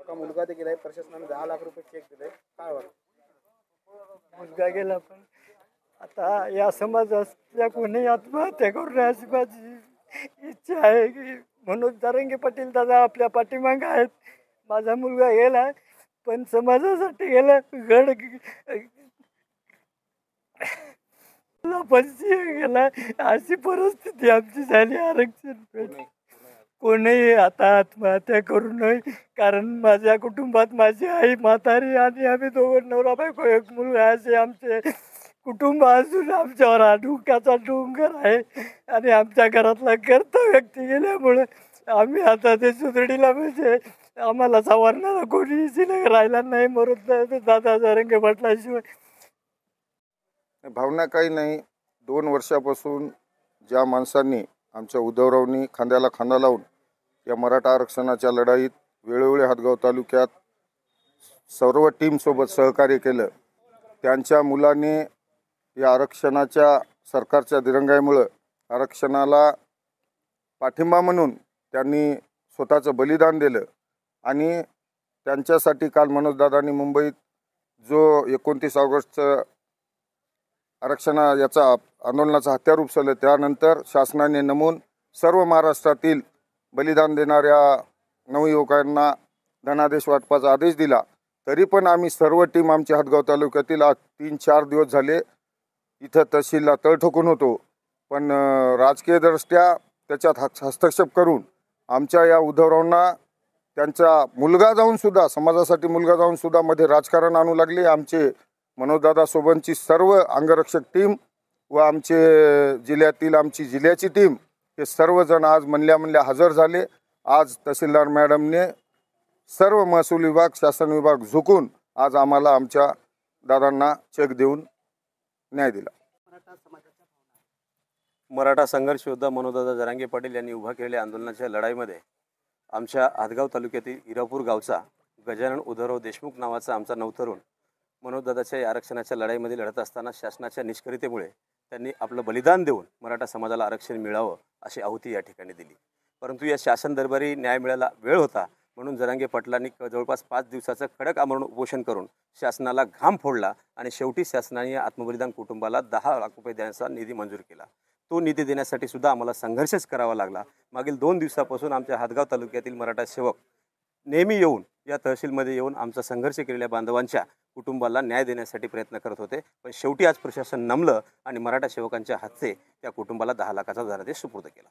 मुलगा ते गेलाय, प्रशासनाने 10 लाख रुपये चेक दिले, काय वाटतं? मुलगा गेला, पण आता या समाजातल्या कोणी आत्महत्या करून अशी माझी इच्छा आहे की मनोज जरांगे पाटील दादा आपल्या पाठीमागे आहेत. माझा मुलगा गेला, पण समाजासाठी गेला. पैसे गेला, अशी परिस्थिती आमची झाली. आरक्षण कोणीही आता आत्महत्या करू नये, कारण माझ्या कुटुंबात माझी आई, म्हातारी आणि आम्ही दोघं, नवरा बायको, एक मुलगा, असे आमचे कुटुंब असून आमच्यावर हा डोक्याचा डोंगर आहे. आणि आमच्या घरातला कर्ता व्यक्ती गेल्यामुळे आम्ही आता ते सुधडीला, म्हणजे आम्हाला सवारणारा कोणी शिल्लक राहिला नाही. मरून दादा जरांगे पाटलाशिवाय भावना काही नाही. 2 वर्षापासून ज्या माणसांनी आमच्या उद्धवरावनी खांद्याला खांदा लावून या मराठा आरक्षणाच्या लढाईत वेळोवेळी हातगाव तालुक्यात सर्व टीमसोबत सहकार्य केलं, त्यांच्या मुलाने या आरक्षणाच्या सरकारच्या दिरंगाईमुळे आरक्षणाला पाठिंबा म्हणून त्यांनी स्वतःचं बलिदान दिलं. आणि त्यांच्यासाठी काल मनोजदादांनी मुंबईत जो 29 ऑगस्टचं याचा आंदोलनाचा हत्यार उपसलं, त्यानंतर शासनाने नमून सर्व महाराष्ट्रातील बलिदान देणाऱ्या नवयुवकांना धनादेश वाटपाचा आदेश दिला. तरी पण आम्ही सर्व टीम आमची हातगाव तालुक्यातील 3-4 दिवस झाले इथं तहसीलला तळ ठोकून होतो, पण राजकीयदृष्ट्या त्याच्यात हस्तक्षेप करून आमच्या या उद्धवरावांना त्यांचा मुलगा जाऊनसुद्धा, समाजासाठी मुलगा जाऊनसुद्धा मध्ये राजकारण आणू लागले. आमचे मनोजदादा सोबतची सर्व अंगरक्षक टीम व आमचे जिल्ह्यातील आमची जिल्ह्याची टीम हे सर्वजण आज म्हणल्या हजर झाले. आज तहसीलदार मॅडमने सर्व महसूल विभाग, शासन विभाग झुकून आज आम्हाला आमच्या दादांना चेक देऊन न्याय दिला. मराठा संघर्ष योद्धा मनोजदादा जरांगे पाटील यांनी उभा केलेल्या आंदोलनाच्या लढाईमध्ये आमच्या हातगाव तालुक्यातील इरापूर गावचा गजानन उद्धवराव देशमुख नावाचा आमचा नवतरुण मनोजदादाच्या या आरक्षणाच्या लढाईमध्ये लढत असताना शासनाच्या निष्क्रियतेमुळे त्यांनी आपलं बलिदान देऊन मराठा समाजाला आरक्षण मिळावं अशी आहुती या ठिकाणी दिली. परंतु या शासन दरबारी न्याय मिळायला वेळ होता, म्हणून जरांगे पाटलांनी जवळपास 5 दिवसाचं कडक आमरण उपोषण करून शासनाला घाम फोडला आणि शेवटी शासनाने या आत्मबलिदान कुटुंबाला 10 लाख रुपये देण्याचा निधी मंजूर केला. तो निधी देण्यासाठी सुद्धा आम्हाला संघर्षच करावा लागला. मागील 2 दिवसापासून आमच्या हातगाव तालुक्यातील मराठा सेवक नेहमी येऊन या तहसीलमध्ये येऊन आमचा संघर्ष केलेल्या बांधवांच्या कुटुंबाला न्याय देण्यासाठी प्रयत्न करत होते, पण शेवटी आज प्रशासन नमलं आणि मराठा सेवकांच्या हातचे त्या कुटुंबाला 10 लाखाचा धनादेश सुपूर्द केला.